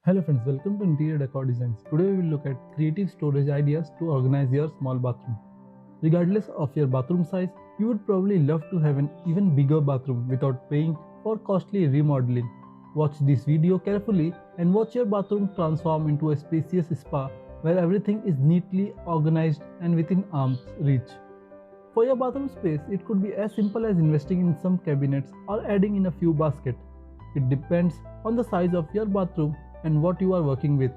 Hello friends, welcome to Interior Decor Designs. Today we will look at creative storage ideas to organize your small bathroom. Regardless of your bathroom size, you would probably love to have an even bigger bathroom without paying for costly remodeling. Watch this video carefully and watch your bathroom transform into a spacious spa where everything is neatly organized and within arm's reach. For your bathroom space, it could be as simple as investing in some cabinets or adding in a few baskets. It depends on the size of your bathroom and what you are working with.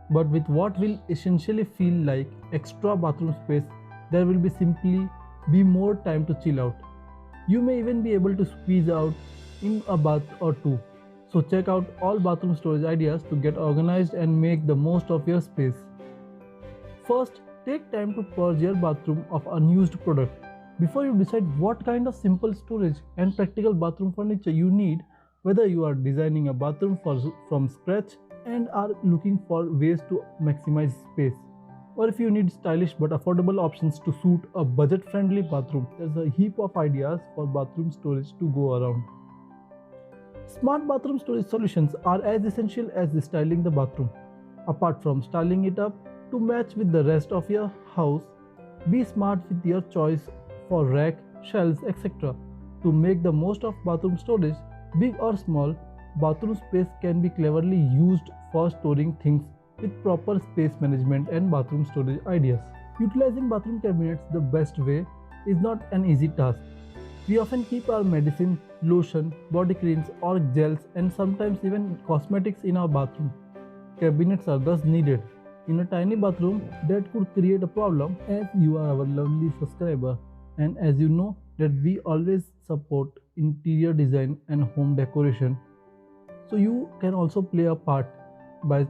But with what will essentially feel like extra bathroom space, there will simply be more time to chill out. You may even be able to squeeze out in a bath or two. So check out all bathroom storage ideas to get organized and make the most of your space. First, take time to purge your bathroom of unused product. Before you decide what kind of simple storage and practical bathroom furniture you need, whether you are designing a bathroom from scratch and are looking for ways to maximize space, or if you need stylish but affordable options to suit a budget-friendly bathroom, there's a heap of ideas for bathroom storage to go around. Smart bathroom storage solutions are as essential as styling the bathroom. Apart from styling it up to match with the rest of your house, be smart with your choice for rack, shelves, etc. To make the most of bathroom storage, big or small, bathroom space can be cleverly used for storing things with proper space management and bathroom storage ideas. Utilizing bathroom cabinets the best way is not an easy task. We often keep our medicine, lotion, body creams or gels and sometimes even cosmetics in our bathroom. Cabinets are thus needed. In a tiny bathroom, that could create a problem as you are our lovely subscriber and as you know that we always support interior design and home decoration. So you can also play a part by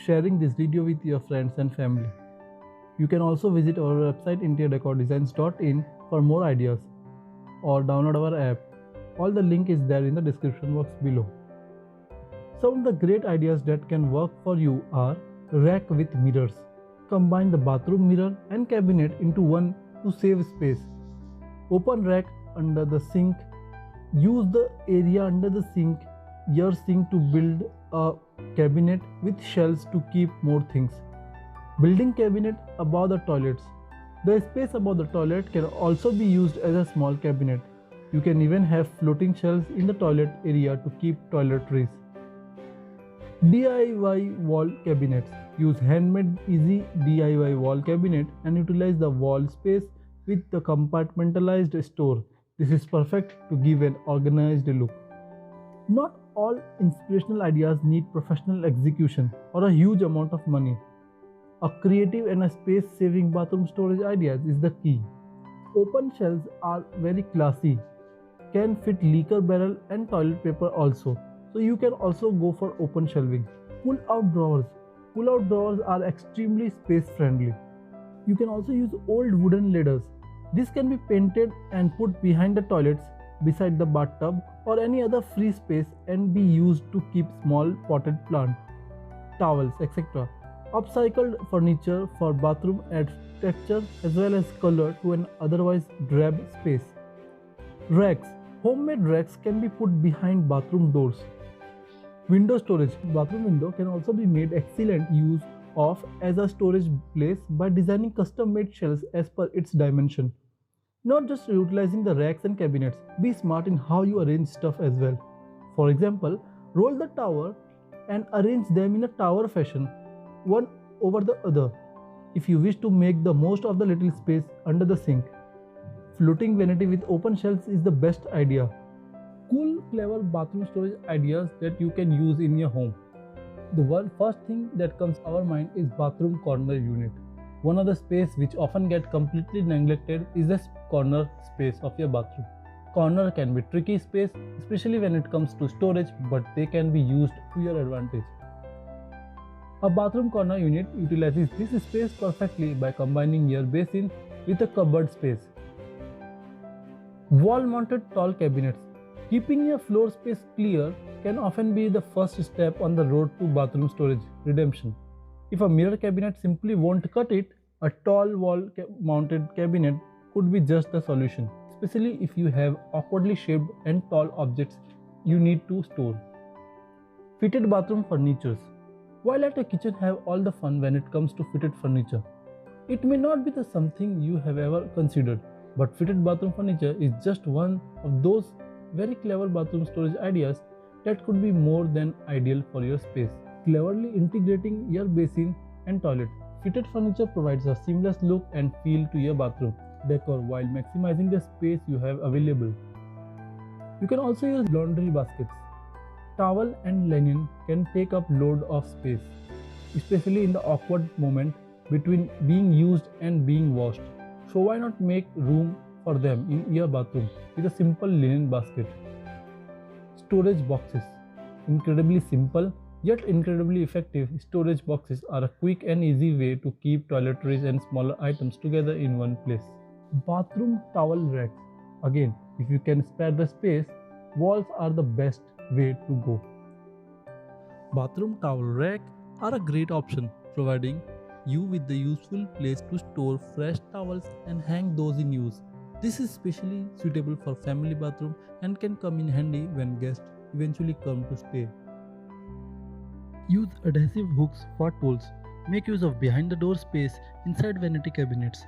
sharing this video with your friends and family. You can also visit our website interiordecordesigns.in for more ideas or download our app. All the link is there in the description box below. Some of the great ideas that can work for you are rack with mirrors. Combine the bathroom mirror and cabinet into one to save space. Open rack under the sink. Use the area under the sink, your sink, to build a cabinet with shelves to keep more things. Building cabinet above the toilets. The space above the toilet can also be used as a small cabinet. You can even have floating shelves in the toilet area to keep toiletries. DIY wall cabinets. Use handmade easy DIY wall cabinet and utilize the wall space with the compartmentalized store. This is perfect to give an organized look. Not all inspirational ideas need professional execution or a huge amount of money. A creative and a space-saving bathroom storage ideas is the key. Open shelves are very classy, can fit liquor barrel and toilet paper also. So you can also go for open shelving. Pull-out drawers. Pull-out drawers are extremely space-friendly. You can also use old wooden ladders. This can be painted and put behind the toilets, beside the bathtub or any other free space and be used to keep small potted plants, towels, etc. Upcycled furniture for bathroom adds texture as well as color to an otherwise drab space. Racks. Homemade racks can be put behind bathroom doors. Window storage. Bathroom window can also be made excellent use of as a storage place by designing custom-made shelves as per its dimension. Not just utilizing the racks and cabinets, be smart in how you arrange stuff as well. For example, roll the tower and arrange them in a tower fashion, one over the other, if you wish to make the most of the little space under the sink. Floating vanity with open shelves is the best idea. Cool, clever bathroom storage ideas that you can use in your home. The first thing that comes to our mind is bathroom corner unit. One of the space which often get completely neglected is the corner space of your bathroom. Corner can be tricky space, especially when it comes to storage, but they can be used to your advantage. A bathroom corner unit utilizes this space perfectly by combining your basin with a cupboard space. Wall-mounted tall cabinets. Keeping your floor space clear can often be the first step on the road to bathroom storage redemption. If a mirror cabinet simply won't cut it, a tall wall-mounted cabinet could be just the solution. especially if you have awkwardly shaped and tall objects you need to store. Fitted bathroom furnitures. While at a kitchen have all the fun when it comes to fitted furniture, it may not be the something you have ever considered, but fitted bathroom furniture is just one of those very clever bathroom storage ideas that could be more than ideal for your space. Cleverly integrating your basin and toilet, fitted furniture provides a seamless look and feel to your bathroom decor while maximizing the space you have available. You can also use laundry baskets. Towel and linen can take up load of space, especially in the awkward moment between being used and being washed. So why not make room for them in your bathroom with a simple linen basket? Storage boxes. Incredibly simple yet incredibly effective, storage boxes are a quick and easy way to keep toiletries and smaller items together in one place. Bathroom towel racks. Again, if you can spare the space, walls are the best way to go. Bathroom towel rack are a great option, providing you with the useful place to store fresh towels and hang those in use. This is especially suitable for family bathroom and can come in handy when guests eventually come to stay. Use adhesive hooks for tools. Make use of behind the door space inside vanity cabinets.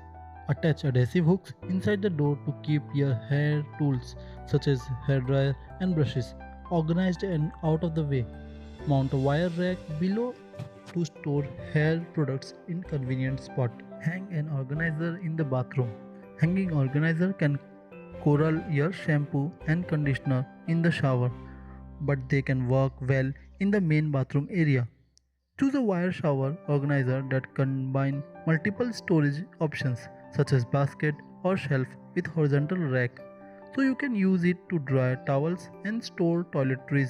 Attach adhesive hooks inside the door to keep your hair tools such as hairdryer and brushes organized and out of the way. Mount a wire rack below to store hair products in convenient spot. Hang an organizer in the bathroom. Hanging organizer can corral your shampoo and conditioner in the shower, but they can work well in the main bathroom area. Choose a wire shower organizer that combine multiple storage options such as basket or shelf with horizontal rack, so you can use it to dry towels and store toiletries.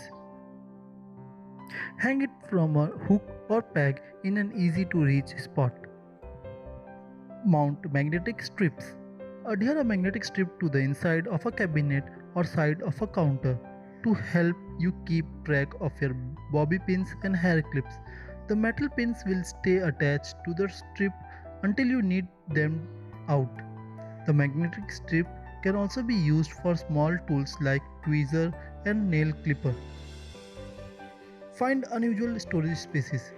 Hang it from a hook or peg in an easy to reach spot. Mount magnetic strips. Adhere a magnetic strip to the inside of a cabinet or side of a counter to help you keep track of your bobby pins and hair clips. The metal pins will stay attached to the strip until you need them out. The magnetic strip can also be used for small tools like tweezer and nail clipper. Find unusual storage spaces.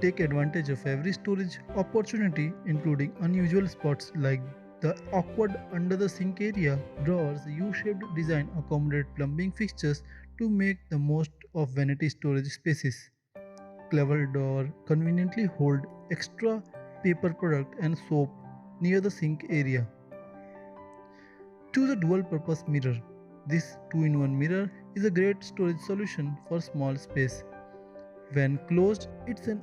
Take advantage of every storage opportunity, including unusual spots like the awkward under the sink area. Drawers U-shaped design accommodate plumbing fixtures to make the most of vanity storage spaces. Clever drawer conveniently hold extra paper product and soap near the sink area. Choose a dual purpose mirror. This 2-in-1 mirror is a great storage solution for small space. When closed, it's an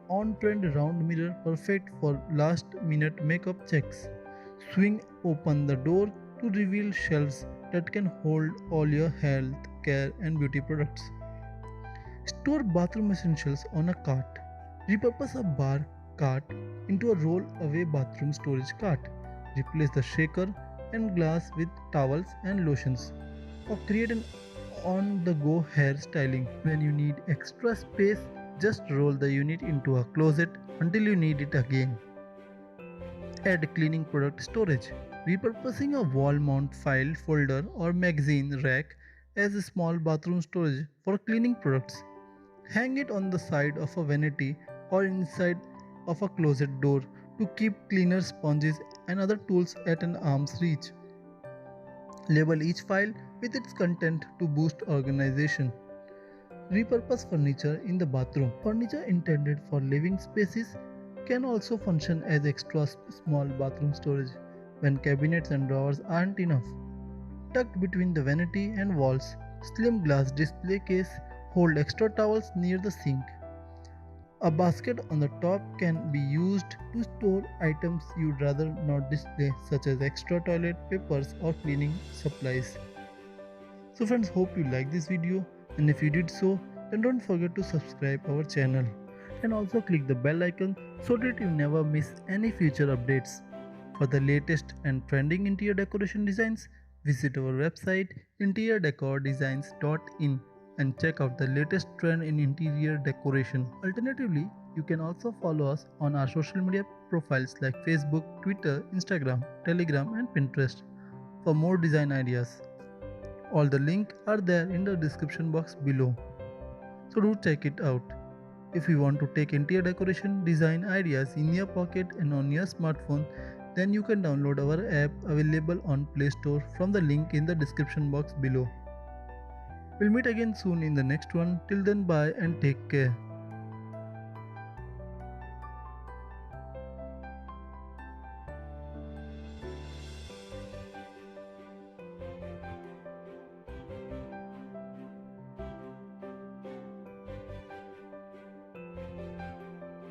on-trend round mirror perfect for last-minute makeup checks. Swing open the door to reveal shelves that can hold all your health, care and beauty products. Store bathroom essentials on a cart. Repurpose a bar cart into a roll-away bathroom storage cart. Replace the shaker and glass with towels and lotions. Or create an on-the-go hair styling. When you need extra space, just roll the unit into a closet until you need it again. Add cleaning product storage. Repurposing a wall mount file folder or magazine rack as a small bathroom storage for cleaning products. Hang it on the side of a vanity or inside of a closet door to keep cleaner sponges and other tools at an arm's reach. Label each file with its content to boost organization. Repurpose furniture in the bathroom. Furniture intended for living spaces can also function as extra small bathroom storage when cabinets and drawers aren't enough. Tucked between the vanity and walls, slim glass display case hold extra towels near the sink. A basket on the top can be used to store items you'd rather not display, such as extra toilet papers or cleaning supplies. So friends, hope you liked this video, and if you did so, then don't forget to subscribe our channel and also click the bell icon so that you never miss any future updates. For the latest and trending interior decoration designs, visit our website interiordecordesigns.in and check out the latest trend in interior decoration. Alternatively, you can also follow us on our social media profiles like Facebook, Twitter, Instagram, Telegram and Pinterest. for more design ideas. All the links are there in the description box below. So do check it out. If you want to take interior decoration design ideas in your pocket and on your smartphone, then you can download our app available on Play Store from the link in the description box below. We'll meet again soon in the next one. Till then, bye and take care.